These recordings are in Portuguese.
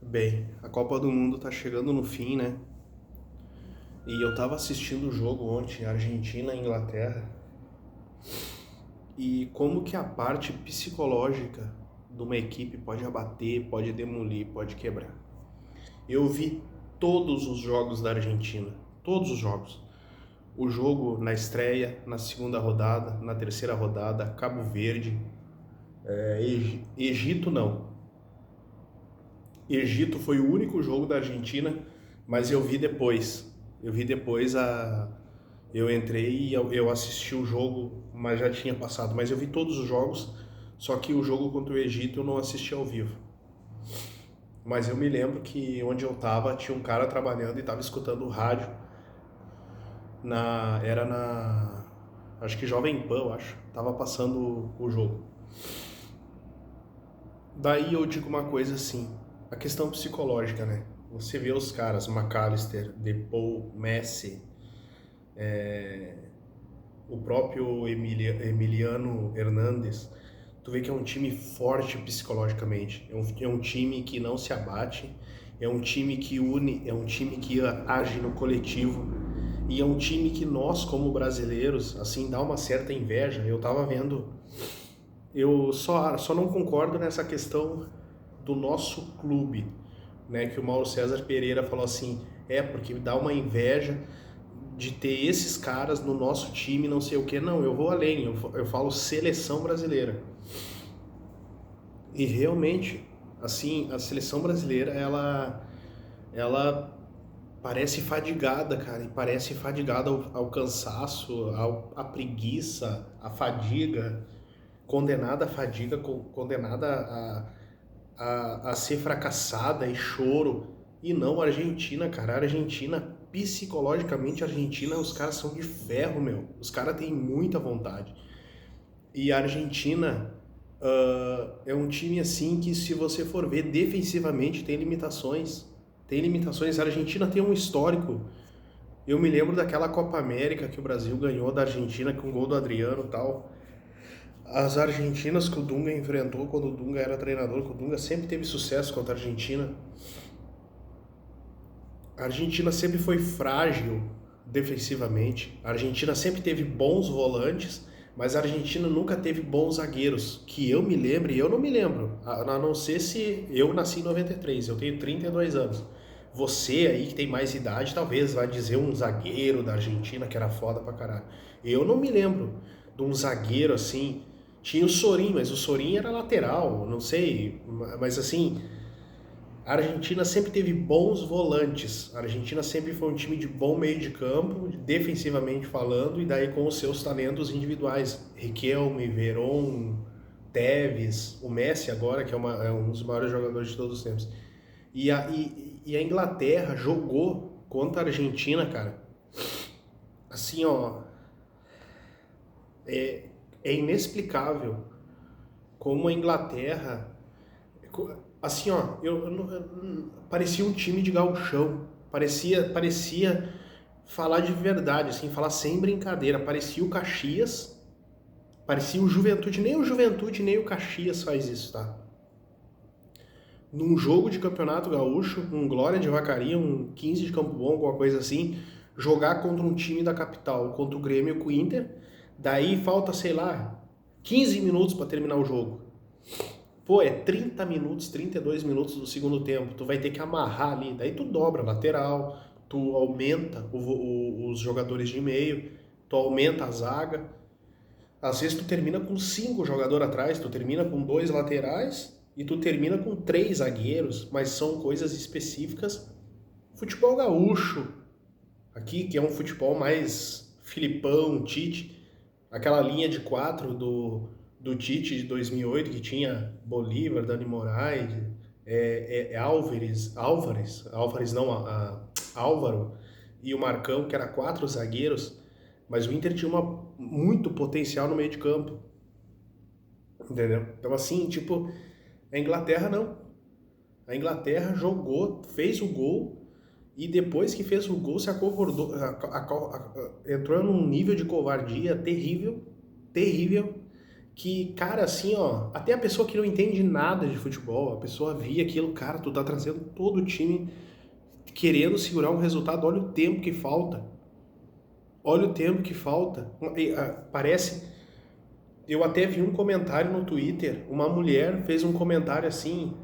Bem, a Copa do Mundo tá chegando no fim, né? E eu tava assistindo o jogo ontem, Argentina e Inglaterra, e como que a parte psicológica de uma equipe pode abater, pode demolir, pode quebrar. Eu vi todos os jogos da Argentina, todos os jogos. O jogo na estreia, na segunda rodada, na terceira rodada, Cabo Verde, Egito não. Egito foi o único jogo da Argentina, mas eu vi depois. Eu vi depois a. Eu entrei e eu assisti o jogo, mas já tinha passado. Mas eu vi todos os jogos, só que o jogo contra o Egito eu não assisti ao vivo. Mas eu me lembro que onde eu tava tinha um cara trabalhando e tava escutando o rádio. Era na. Acho que Jovem Pan, eu acho. Tava passando o jogo. Daí eu digo uma coisa assim, a questão psicológica, né? Você vê os caras, McAllister, Depou, Messi, o próprio Emiliano Hernandes, tu vê que é um time forte psicologicamente, é um time que não se abate, é um time que une, é um time que age no coletivo, e é um time que nós, como brasileiros, assim, dá uma certa inveja. Eu tava vendo, eu só não concordo nessa questão do nosso clube, né? Que o Mauro César Pereira falou assim, porque dá uma inveja de ter esses caras no nosso time, não sei o que. Não, eu vou além, eu falo seleção brasileira. E realmente, assim, a seleção brasileira, ela parece fadigada, cara, e parece fadigada ao cansaço, à preguiça, à fadiga, condenada à fadiga, condenada a ser fracassada e choro. E não a Argentina, cara. A Argentina, psicologicamente, a Argentina, os caras são de ferro, meu. Os caras têm muita vontade. E a Argentina é um time assim que, se você for ver defensivamente, tem limitações. Tem limitações. A Argentina tem um histórico. Eu me lembro daquela Copa América que o Brasil ganhou da Argentina com o gol do Adriano e tal. As Argentinas que o Dunga enfrentou quando o Dunga era treinador, que o Dunga sempre teve sucesso contra a Argentina. A Argentina sempre foi frágil defensivamente. A Argentina sempre teve bons volantes, mas a Argentina nunca teve bons zagueiros. Que eu me lembre, eu não me lembro. A não ser se eu nasci em 93, eu tenho 32 anos. Você aí que tem mais idade, talvez vai dizer um zagueiro da Argentina que era foda pra caralho. Eu não me lembro de um zagueiro assim. Tinha o Sorin, mas o Sorin era lateral, não sei. Mas assim, a Argentina sempre teve bons volantes. A Argentina sempre foi um time de bom meio de campo, defensivamente falando, e daí com os seus talentos individuais. Riquelme, Veron, Tevez, o Messi agora, que é um dos maiores jogadores de todos os tempos. E a Inglaterra jogou contra a Argentina, cara. Assim, ó, é inexplicável como a Inglaterra. Assim, ó, parecia um time de gauchão. Parecia falar de verdade, assim, falar sem brincadeira. Parecia o Caxias, parecia o Juventude. Nem o Juventude, nem o Caxias faz isso, tá? Num jogo de campeonato gaúcho, um Glória de Vacaria, um 15 de Campo Bom, alguma coisa assim, jogar contra um time da capital, contra o Grêmio e com o Inter, daí falta, sei lá, 15 minutos para terminar o jogo. Pô, é 30 minutos, 32 minutos do segundo tempo. Tu vai ter que amarrar ali. Daí tu dobra a lateral, tu aumenta os jogadores de meio, tu aumenta a zaga. Às vezes tu termina com 5 jogadores atrás, tu termina com 2 laterais e tu termina com 3 zagueiros, mas são coisas específicas. Futebol gaúcho, aqui, que é um futebol mais Filipão, Tite, aquela linha de 4 do Tite de 2008, que tinha Bolívar, Dani Moraes, Álvares não, Álvaro e o Marcão, que era 4 zagueiros, mas o Inter tinha muito potencial no meio de campo, entendeu? Então assim, tipo, a Inglaterra não. A Inglaterra jogou, fez o gol e depois que fez o gol se acovardou, entrou num nível de covardia terrível, terrível, que, cara, assim, ó, até a pessoa que não entende nada de futebol, a pessoa via aquilo, cara, tu tá trazendo todo o time querendo segurar um resultado, olha o tempo que falta. Olha o tempo que falta. Parece. Eu até vi um comentário no Twitter, uma mulher fez um comentário assim.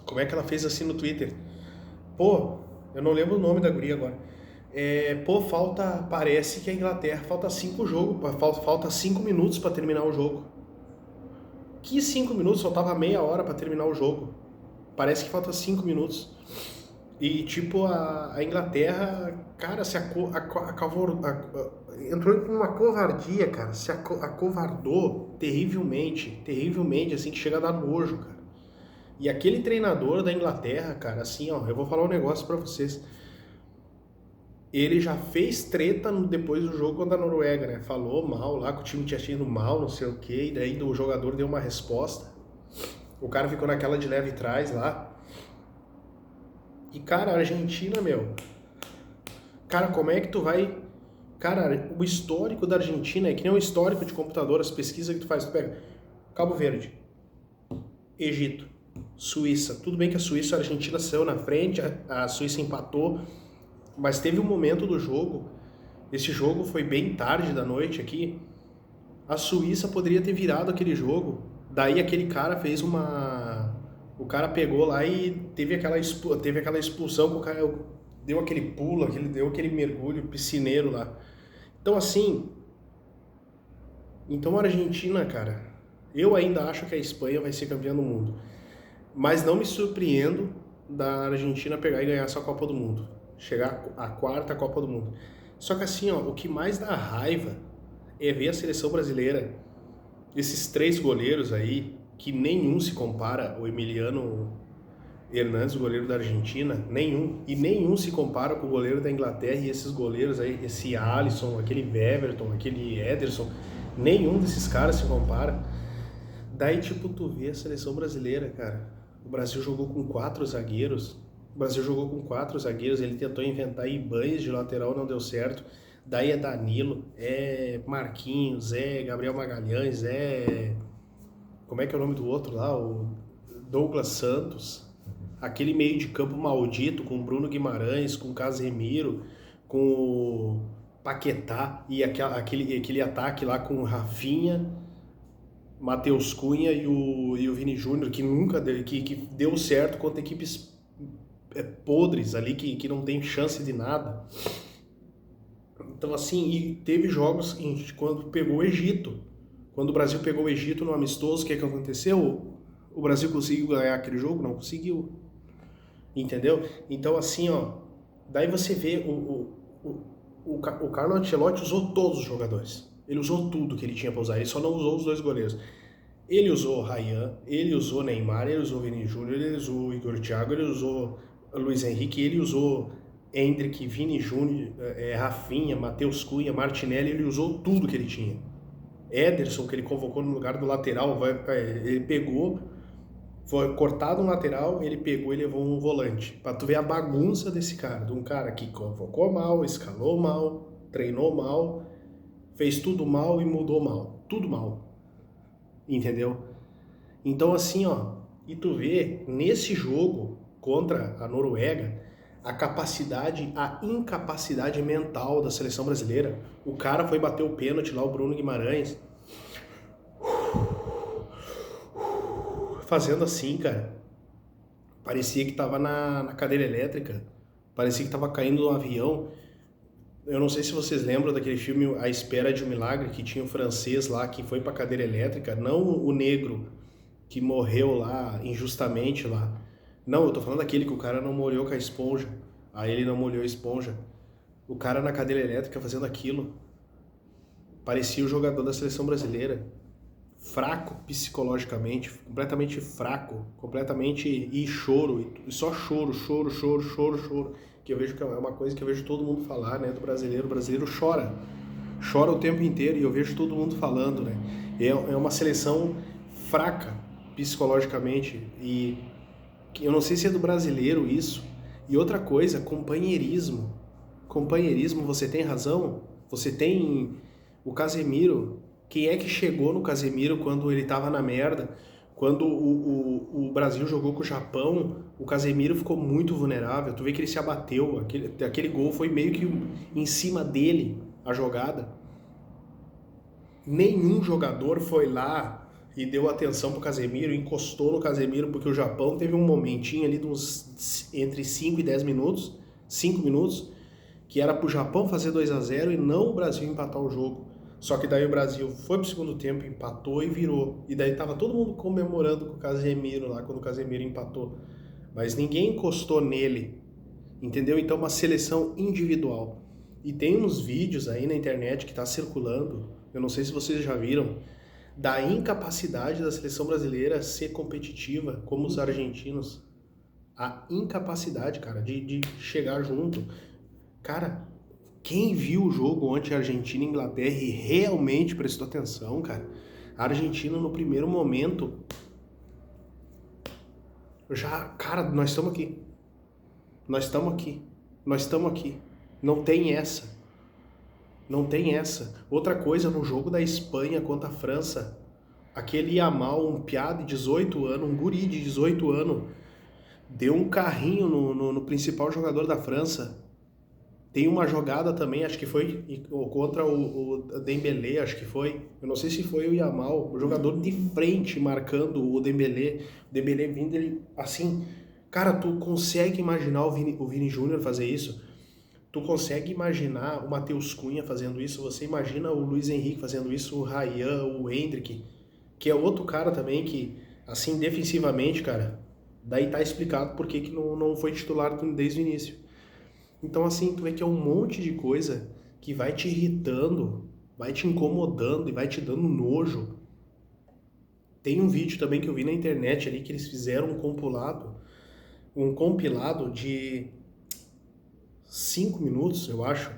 Como é que ela fez assim no Twitter? Pô, eu não lembro o nome da guria agora. Pô, parece que a Inglaterra falta 5 jogos, falta 5 minutos para terminar o jogo. Que 5 minutos? Faltava meia hora para terminar o jogo. Parece que falta 5 minutos. E tipo, a Inglaterra, cara, entrou em uma covardia, cara. Se acovardou terrivelmente, terrivelmente, assim, que chega a dar nojo, cara. E aquele treinador da Inglaterra, cara, assim, ó, eu vou falar um negócio pra vocês. Ele já fez treta depois do jogo contra a Noruega, né? Falou mal lá, que o time tinha ido mal, não sei o quê, e daí o jogador deu uma resposta. O cara ficou naquela de leve trás lá. E, cara, a Argentina, meu... Cara, como é que tu vai... Cara, o histórico da Argentina é que nem um histórico de computador, as pesquisas que tu faz. Tu pega Cabo Verde, Egito, Suíça. Tudo bem que a Suíça e a Argentina saiu na frente, a Suíça empatou, mas teve um momento do jogo, esse jogo foi bem tarde da noite aqui, a Suíça poderia ter virado aquele jogo, daí aquele cara fez uma... O cara pegou lá e teve aquela expulsão, que o cara deu aquele pulo, deu aquele mergulho piscineiro lá. Então assim, a Argentina, cara, eu ainda acho que a Espanha vai ser campeã do mundo. Mas não me surpreendo da Argentina pegar e ganhar essa Copa do Mundo. Chegar à quarta Copa do Mundo. Só que assim, ó, o que mais dá raiva é ver a seleção brasileira, esses 3 goleiros aí, que nenhum se compara, o Emiliano Hernandes, o goleiro da Argentina, nenhum. E nenhum se compara com o goleiro da Inglaterra e esses goleiros aí, esse Alisson, aquele Weverton, aquele Ederson, nenhum desses caras se compara. Daí, tipo, tu vê a seleção brasileira, cara. O Brasil jogou com 4 zagueiros. Ele tentou inventar Ibañez de lateral, não deu certo. Daí é Danilo, é Marquinhos, é Gabriel Magalhães, é... Como é que é o nome do outro lá? O Douglas Santos. Aquele meio de campo maldito com Bruno Guimarães, com Casemiro, com o Paquetá e aquele ataque lá com Rafinha, Matheus Cunha e o Vini Júnior, que nunca deu, que deu certo contra equipes podres ali, que não tem chance de nada. Então assim, e teve jogos quando pegou o Egito. Quando o Brasil pegou o Egito no amistoso, o que aconteceu? O Brasil conseguiu ganhar aquele jogo? Não conseguiu. Entendeu? Então assim, ó, daí você vê o Carlo Ancelotti usou todos os jogadores. Ele usou tudo que ele tinha para usar, ele só não usou os 2 goleiros. Ele usou Ryan, ele usou Neymar, ele usou Vini Júnior, ele usou Igor Thiago, ele usou Luiz Henrique, ele usou Endrick, Vini Júnior, Rafinha, Matheus Cunha, Martinelli, ele usou tudo que ele tinha. Ederson, que ele convocou no lugar do lateral, ele pegou, foi cortado um lateral, ele pegou e levou um volante. Pra tu ver a bagunça desse cara, de um cara que convocou mal, escalou mal, treinou mal, fez tudo mal e mudou mal. Tudo mal. Entendeu? Então assim, ó, e tu vê nesse jogo contra a Noruega a incapacidade mental da seleção brasileira. O cara foi bater o pênalti lá, o Bruno Guimarães, fazendo assim, cara. Parecia que tava na cadeira elétrica, parecia que tava caindo de um avião. Eu não sei se vocês lembram daquele filme A Espera de um Milagre, que tinha o francês lá que foi pra cadeira elétrica, não o negro que morreu lá injustamente lá. Não, eu tô falando daquele que o cara não molhou com a esponja. Aí ele não molhou a esponja. O cara na cadeira elétrica fazendo aquilo. Parecia o jogador da seleção brasileira. Fraco psicologicamente, completamente fraco, completamente... E choro, e só choro. Que eu vejo que é uma coisa que eu vejo todo mundo falar, né, do brasileiro. O brasileiro chora o tempo inteiro e eu vejo todo mundo falando, né. É uma seleção fraca psicologicamente e eu não sei se é do brasileiro isso. E outra coisa, companheirismo, você tem razão, você tem o Casemiro, Quem é que chegou no Casemiro quando ele tava na merda? Quando o Brasil jogou com o Japão, o Casemiro ficou muito vulnerável. Tu vê que ele se abateu. Aquele gol foi meio que em cima dele, a jogada. Nenhum jogador foi lá e deu atenção pro Casemiro, encostou no Casemiro, porque o Japão teve um momentinho ali de uns entre 5 e 10 minutos, 5 minutos, que era pro Japão fazer 2-0 e não o Brasil empatar o jogo. Só que daí o Brasil foi pro segundo tempo, empatou e virou. E daí tava todo mundo comemorando com o Casemiro lá, quando o Casemiro empatou. Mas ninguém encostou nele, entendeu? Então uma seleção individual. E tem uns vídeos aí na internet que tá circulando, eu não sei se vocês já viram, da incapacidade da seleção brasileira ser competitiva, como os argentinos. A incapacidade, cara, de chegar junto. Cara, quem viu o jogo ontem, Argentina e Inglaterra, e realmente prestou atenção, cara, a Argentina no primeiro momento, cara, nós estamos aqui. Nós estamos aqui. Nós estamos aqui. Não tem essa. Não tem essa. Outra coisa, no jogo da Espanha contra a França, aquele Yamal, um piá de 18 anos, um guri de 18 anos, deu um carrinho no principal jogador da França. Tem uma jogada também, acho que foi contra o Dembélé, acho que foi. Eu não sei se foi o Yamal, o jogador de frente marcando o Dembélé. O Dembélé vindo, ele assim... Cara, tu consegue imaginar o Vini Júnior fazer isso? Tu consegue imaginar o Matheus Cunha fazendo isso? Você imagina o Luiz Henrique fazendo isso, o Ryan, o Endrick, que é outro cara também que, assim, defensivamente, cara, daí tá explicado por que não foi titular desde o início. Então, assim, tu vê que é um monte de coisa que vai te irritando, vai te incomodando e vai te dando nojo. Tem um vídeo também que eu vi na internet ali que eles fizeram um compilado de 5 minutos, eu acho,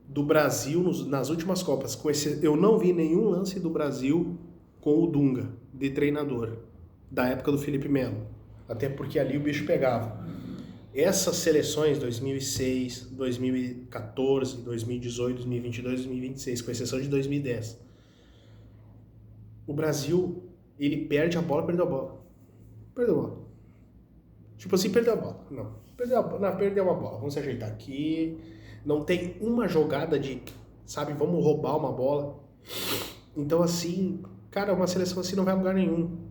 do Brasil nas últimas Copas. Eu não vi nenhum lance do Brasil com o Dunga, de treinador, da época do Felipe Melo. Até porque ali o bicho pegava. Essas seleções 2006, 2014, 2018, 2022, 2026, com exceção de 2010, o Brasil, ele perde a bola, perdeu a bola. Perdeu a bola. Tipo assim, perdeu a bola. Não, perdeu uma bola. Vamos se ajeitar aqui. Não tem uma jogada de, sabe, vamos roubar uma bola. Então assim, cara, uma seleção assim não vai a lugar nenhum.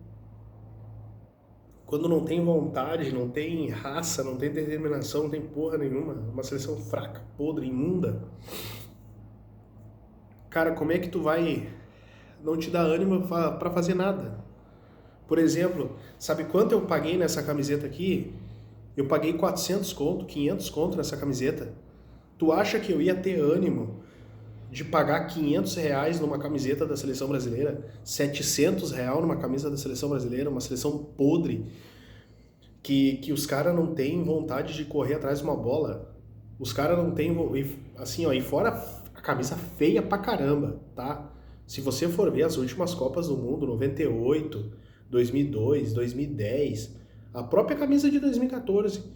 Quando não tem vontade, não tem raça, não tem determinação, não tem porra nenhuma, uma seleção fraca, podre, imunda, cara, como é que tu vai não te dar ânimo pra fazer nada? Por exemplo, sabe quanto eu paguei nessa camiseta aqui? Eu paguei 400 conto, 500 conto nessa camiseta. Tu acha que eu ia ter ânimo de pagar 500 reais numa camiseta da seleção brasileira, 700 reais numa camisa da seleção brasileira, uma seleção podre, que os caras não têm vontade de correr atrás de uma bola, os caras não têm, assim, ó, e fora a camisa feia pra caramba, tá? Se você for ver as últimas Copas do Mundo, 98, 2002, 2010, a própria camisa de 2014,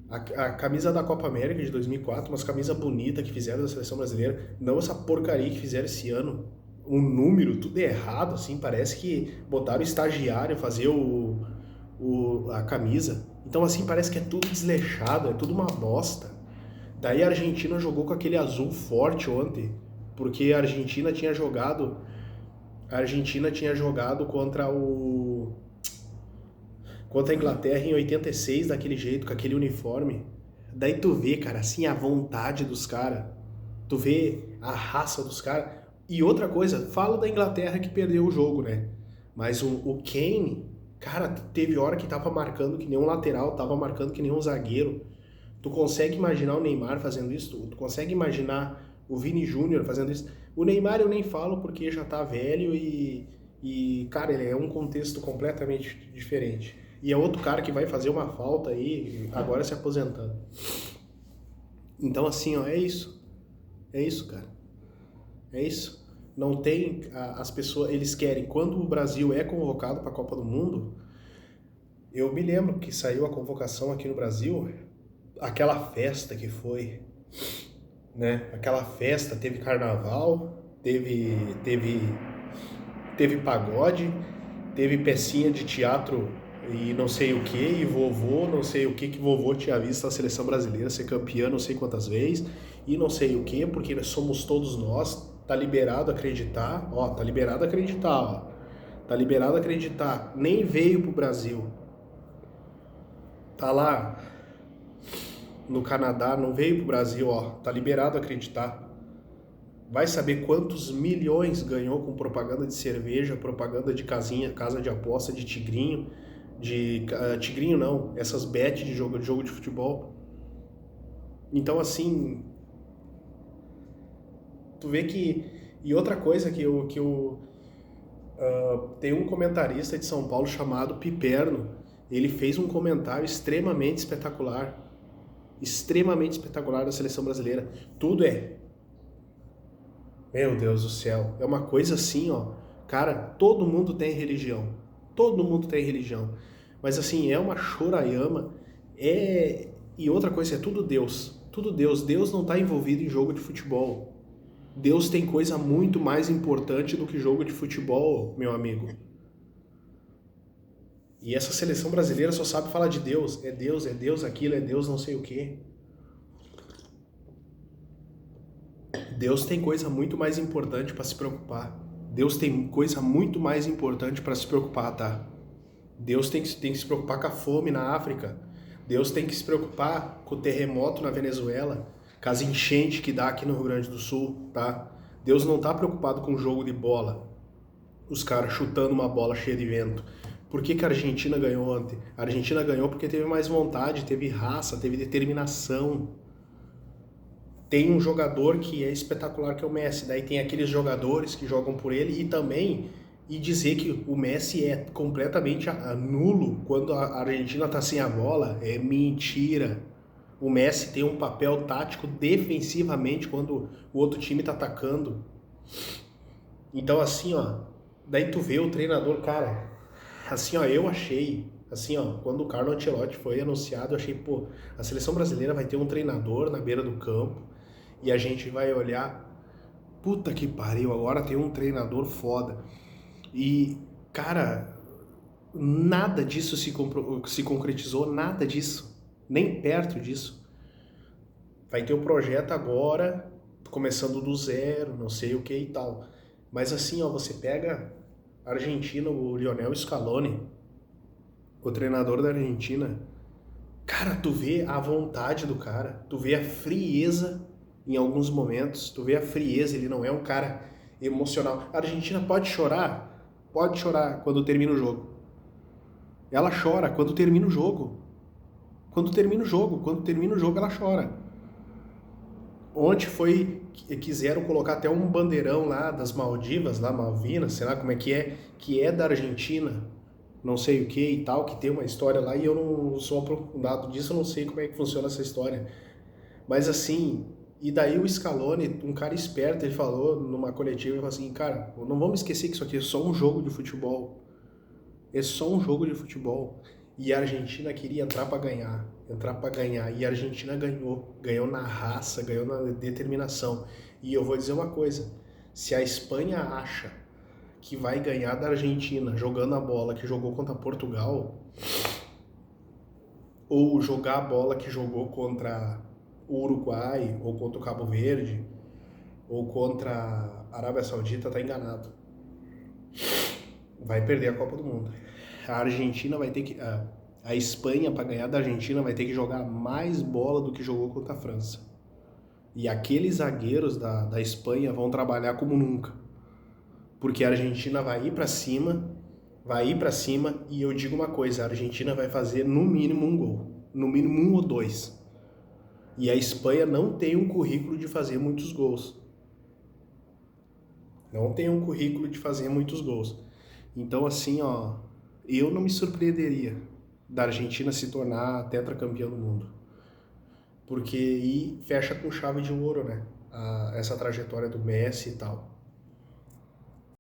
a camisa da Copa América de 2004, umas camisas bonitas que fizeram da seleção brasileira, não essa porcaria que fizeram esse ano, o número, tudo errado, assim, parece que botaram o estagiário fazer a camisa. Então, assim, parece que é tudo desleixado, é tudo uma bosta. Daí a Argentina jogou com aquele azul forte ontem, porque a Argentina tinha jogado contra a Inglaterra em 86 daquele jeito, com aquele uniforme. Daí tu vê, cara, assim, a vontade dos caras. Tu vê a raça dos caras. E outra coisa, falo da Inglaterra que perdeu o jogo, né? Mas o Kane, cara, teve hora que tava marcando que nem um lateral, tava marcando que nem um zagueiro. Tu consegue imaginar o Neymar fazendo isso? Tu consegue imaginar o Vini Júnior fazendo isso? O Neymar eu nem falo porque já tá velho e, cara, ele é um contexto completamente diferente. E é outro cara que vai fazer uma falta aí, agora se aposentando. Então, assim, ó, é isso. É isso, cara. É isso. Não tem... As pessoas, eles querem... Quando o Brasil é convocado para a Copa do Mundo, eu me lembro que saiu a convocação aqui no Brasil, aquela festa que foi, né? Aquela festa, teve carnaval, teve teve pagode, teve pecinha de teatro e não sei o que, e vovô, não sei o que vovô tinha visto a seleção brasileira ser campeã não sei quantas vezes, e não sei o que, porque somos todos nós, tá liberado acreditar, ó, tá liberado acreditar, ó, tá liberado acreditar, nem veio pro Brasil, tá lá no Canadá, não veio pro Brasil, ó, tá liberado acreditar. Vai saber quantos milhões ganhou com propaganda de cerveja, propaganda de casinha, casa de aposta, de tigrinho, tigrinho não, essas bets de jogo de futebol. Então assim, tu vê que... E outra coisa tem um comentarista de São Paulo chamado Piperno, ele fez um comentário extremamente espetacular da seleção brasileira. Tudo é... Meu Deus do céu, é uma coisa assim, ó. Cara, todo mundo tem religião. Todo mundo tem religião. Mas assim, é uma choraiama. E outra coisa, é tudo Deus. Tudo Deus. Deus não está envolvido em jogo de futebol. Deus tem coisa muito mais importante do que jogo de futebol, meu amigo. E essa seleção brasileira só sabe falar de Deus. É Deus aquilo, é Deus não sei o quê. Deus tem coisa muito mais importante para se preocupar. Deus tem coisa muito mais importante para se preocupar, tá? Deus tem que se preocupar com a fome na África. Deus tem que se preocupar com o terremoto na Venezuela, com as enchentes que dá aqui no Rio Grande do Sul, tá? Deus não tá preocupado com o jogo de bola. Os caras chutando uma bola cheia de vento. Por que a Argentina ganhou ontem? A Argentina ganhou porque teve mais vontade, teve raça, teve determinação. Tem um jogador que é espetacular, que é o Messi. Daí tem aqueles jogadores que jogam por ele e dizer que o Messi é completamente nulo quando a Argentina tá sem a bola é mentira. O Messi tem um papel tático defensivamente quando o outro time tá atacando. Então assim, ó, daí tu vê o treinador, cara, assim, ó, eu achei, assim, ó, quando o Carlo Ancelotti foi anunciado, eu achei, pô, a seleção brasileira vai ter um treinador na beira do campo e a gente vai olhar, puta que pariu, agora tem um treinador foda. E, cara, nada disso se concretizou, nada disso, nem perto disso. Vai ter o projeto agora, começando do zero, não sei o que e tal. Mas assim, ó, você pega a Argentina, o Lionel Scaloni, o treinador da Argentina, cara, tu vê a vontade do cara, tu vê a frieza em alguns momentos, tu vê a frieza, ele não é um cara emocional. A Argentina pode chorar quando termina o jogo. Ela chora quando termina o jogo. Quando termina o jogo ela chora. Ontem quiseram colocar até um bandeirão lá das Maldivas, lá Malvinas, sei lá como é, que é da Argentina, não sei o que e tal, que tem uma história lá e eu não sou aprofundado disso, eu não sei como é que funciona essa história. Mas assim, e daí o Scaloni, um cara esperto, ele falou numa coletiva, ele falou assim, cara, não vamos esquecer que isso aqui é só um jogo de futebol. É só um jogo de futebol. E a Argentina queria entrar para ganhar. E a Argentina ganhou na raça, ganhou na determinação. E eu vou dizer uma coisa, se a Espanha acha que vai ganhar da Argentina jogando a bola que jogou contra Portugal, ou jogar a bola que jogou contra o Uruguai, ou contra o Cabo Verde, ou contra a Arábia Saudita, tá enganado. Vai perder a Copa do Mundo. A Argentina vai ter que... A Espanha, para ganhar da Argentina, vai ter que jogar mais bola do que jogou contra a França. E aqueles zagueiros da Espanha vão trabalhar como nunca. Porque a Argentina vai ir para cima, e eu digo uma coisa, a Argentina vai fazer no mínimo um gol. No mínimo 1 ou 2. E a Espanha não tem um currículo de fazer muitos gols. Não tem um currículo de fazer muitos gols. Então, assim, ó, eu não me surpreenderia da Argentina se tornar tetracampeã do mundo. Porque aí fecha com chave de ouro, né? Essa trajetória do Messi e tal.